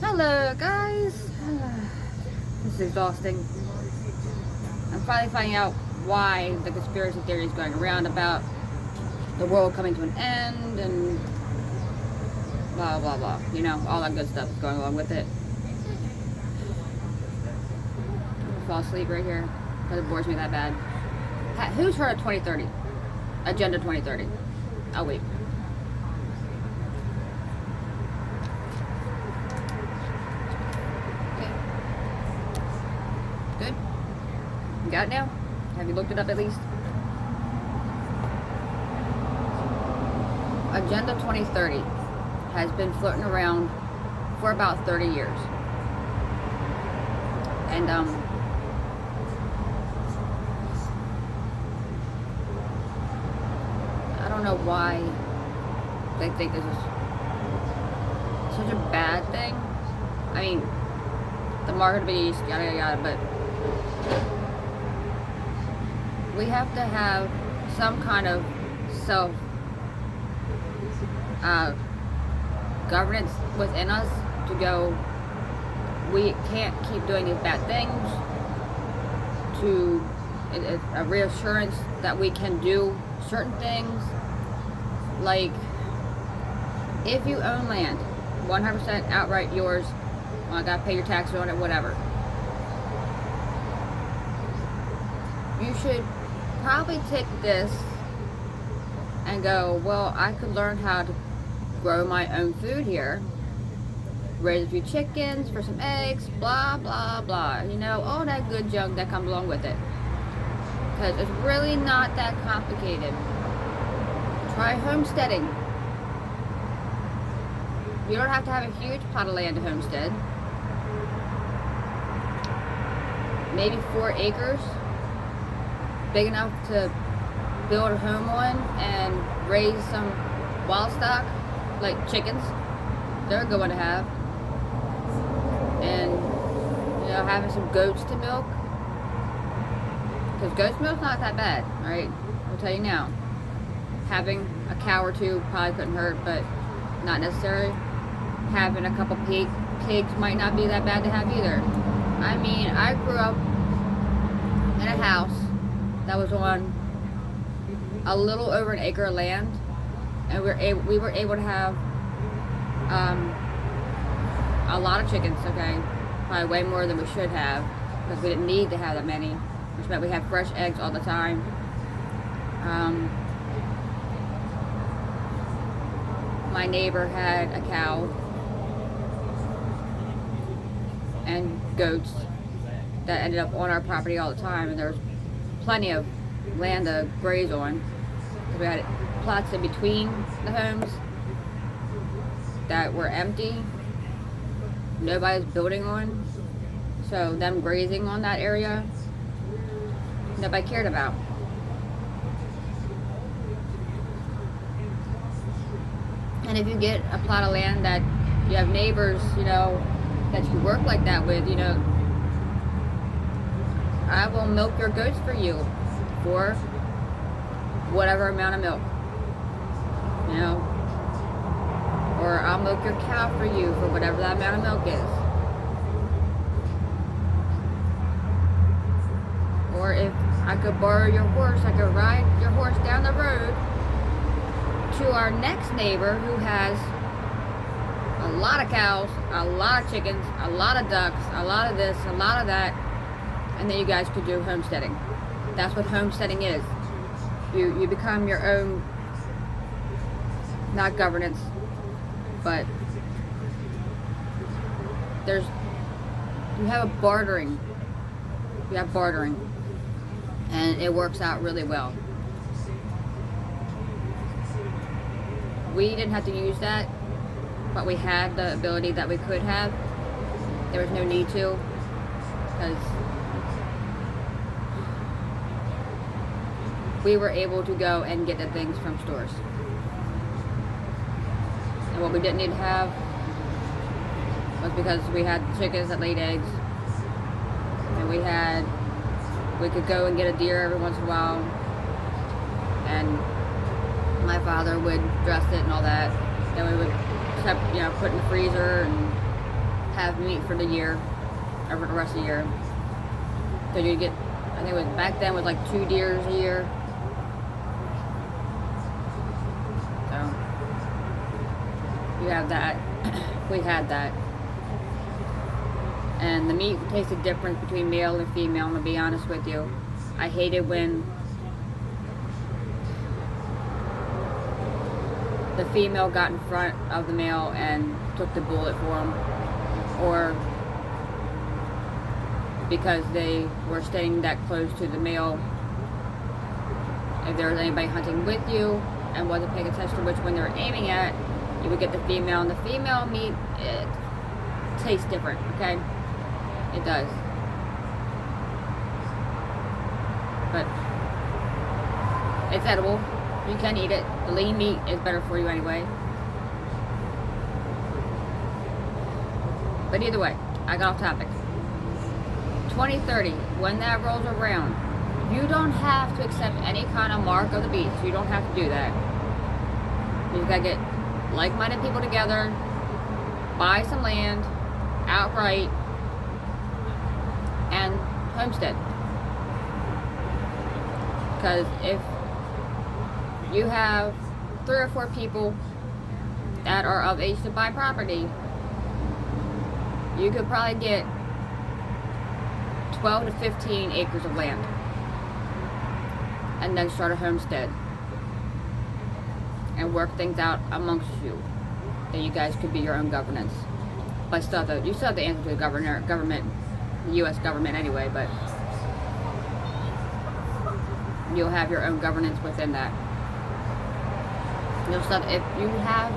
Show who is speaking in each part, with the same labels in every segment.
Speaker 1: Hello, guys. This is exhausting. I'm finally finding out why the conspiracy theory is going around about the world coming to an end and blah blah blah. You know, all that good stuff is going along with it. I'm gonna fall asleep right here because it bores me that bad. Who's heard of 2030? Agenda 2030. I'll wait. Okay. Good. You got it now? Have you looked it up at least? Agenda 2030 has been floating around for about 30 years. And I don't know why they think this is such a bad thing. I mean, the mark of the beast, yada yada yada, but we have to have some kind of self governance within us to go, we can't keep doing these bad things, to a reassurance that we can do certain things. Like, if you own land 100% outright yours, well, I gotta pay your taxes on it, whatever, you should probably take this and go, well, I could learn how to grow my own food here, raise a few chickens for some eggs, blah blah blah, you know, all that good junk that comes along with it, because it's really not that complicated. Try homesteading. You don't have to have a huge plot of land to homestead. Maybe 4 acres, big enough to build a home on and raise some wild stock, like chickens. They're a good one to have. And, you know, having some goats to milk, because goat's milk's not that bad, right? I'll tell you now. Having a cow or two probably couldn't hurt, but not necessary. Having a couple pigs might not be that bad to have either. I mean, I grew up in a house that was on a little over an acre of land, and we were able to have a lot of chickens. Okay, probably way more than we should have, because we didn't need to have that many, which meant we had fresh eggs all the time. My neighbor had a cow and goats that ended up on our property all the time, and there was plenty of land to graze on. We had plots in between the homes that were empty, nobody's building on, so them grazing on that area, nobody cared about. And if you get a plot of land that you have neighbors, you know, that you work like that with, you know, I will milk your goats for you for whatever amount of milk, you know, or I'll milk your cow for you for whatever that amount of milk is. Or if I could borrow your horse, I could ride your horse down the road to our next neighbor who has a lot of cows, a lot of chickens, a lot of ducks, a lot of this, a lot of that, and then you guys could do homesteading. That's what homesteading is. You become your own, not governance, but you have a bartering. You have bartering, and it works out really well. We didn't have to use that, but we had the ability that we could have. There was no need to, because we were able to go and get the things from stores. And what we didn't need to have was because we had chickens that laid eggs, and we could go and get a deer every once in a while, and my father would dress it and all that. Then we would put in the freezer and have meat for the year, or for the rest of the year. So you get, I think it was back then was like 2 deers a year. So you have that. We had that. And the meat tasted different between male and female, I'm gonna be honest with you. I hated when the female got in front of the male and took the bullet for him, or because they were staying that close to the male. If there was anybody hunting with you and wasn't paying attention to which one they were aiming at, you would get the female. And the female meat, it tastes different, okay? It does. But it's edible. You can eat it. The lean meat is better for you anyway. But either way, I got off topic. 2030, when that rolls around, you don't have to accept any kind of mark of the beast. You don't have to do that. You just gotta get like-minded people together, buy some land outright, and homestead. Because if you have 3 or 4 people that are of age to buy property, you could probably get 12 to 15 acres of land and then start a homestead and work things out amongst you. Then you guys could be your own governance. But you still have to answer to the government, the U.S. government anyway, but you'll have your own governance within that. You'll still, if you have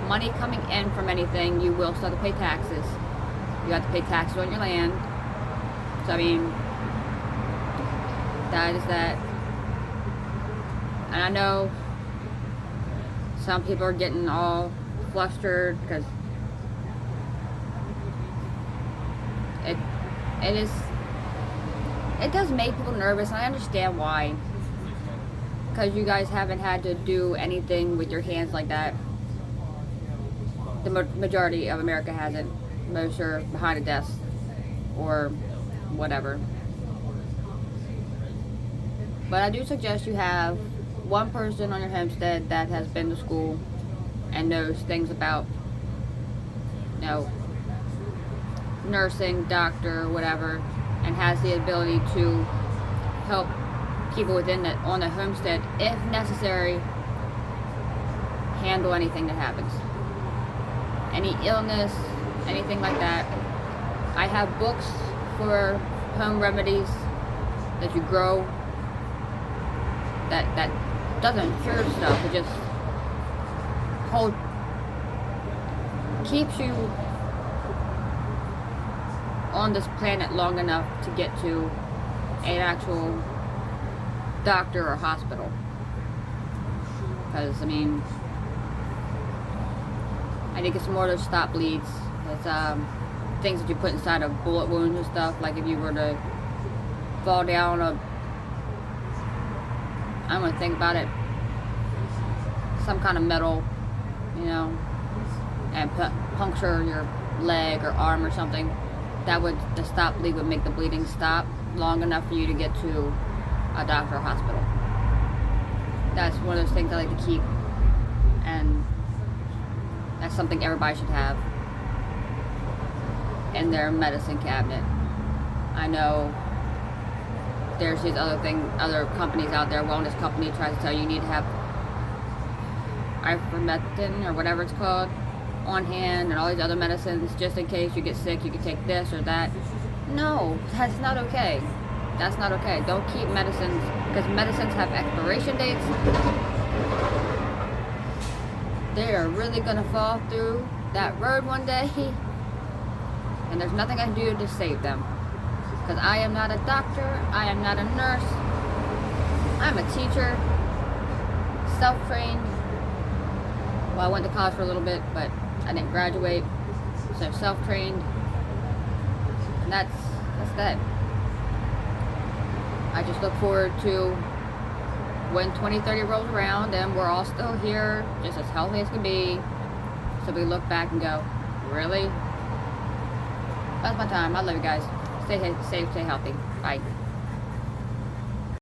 Speaker 1: money coming in from anything, you will still have to pay taxes. You have to pay taxes on your land. So I mean, that is that. And I know some people are getting all flustered because it does make people nervous, and I understand why. Because you guys haven't had to do anything with your hands like that. The majority of America hasn't. Most are behind a desk or whatever. But I do suggest you have one person on your homestead that has been to school and knows things about, you know, nursing, doctor, whatever, and has the ability to help people within that on the homestead, if necessary, handle anything that happens. Any illness, anything like that. I have books for home remedies that you grow that doesn't cure stuff, it just keeps you on this planet long enough to get to an actual doctor or hospital. Because I mean, I think it's more to stop bleeds. It's things that you put inside of bullet wounds and stuff. Like if you were to fall down I'm gonna think about it, some kind of metal, you know, and puncture your leg or arm or something, that would, the stop bleed would make the bleeding stop long enough for you to get to a doctor or hospital. That's one of those things I like to keep, and that's something everybody should have in their medicine cabinet. I know there's these other companies out there, wellness company tries to tell you need to have ivermectin or whatever it's called on hand, and all these other medicines just in case you get sick, you can take this or that. No, that's not okay. That's not okay. Don't keep medicines, because medicines have expiration dates. They are really gonna fall through that road one day, and there's nothing I can do to save them. Because I am not a doctor, I am not a nurse, I'm a teacher, self-trained. Well, I went to college for a little bit, but I didn't graduate, so I'm self-trained, and that's that. I just look forward to when 2030 rolls around and we're all still here, just as healthy as can be, so we look back and go, really? That's my time. I love you guys. Stay safe, stay healthy. Bye.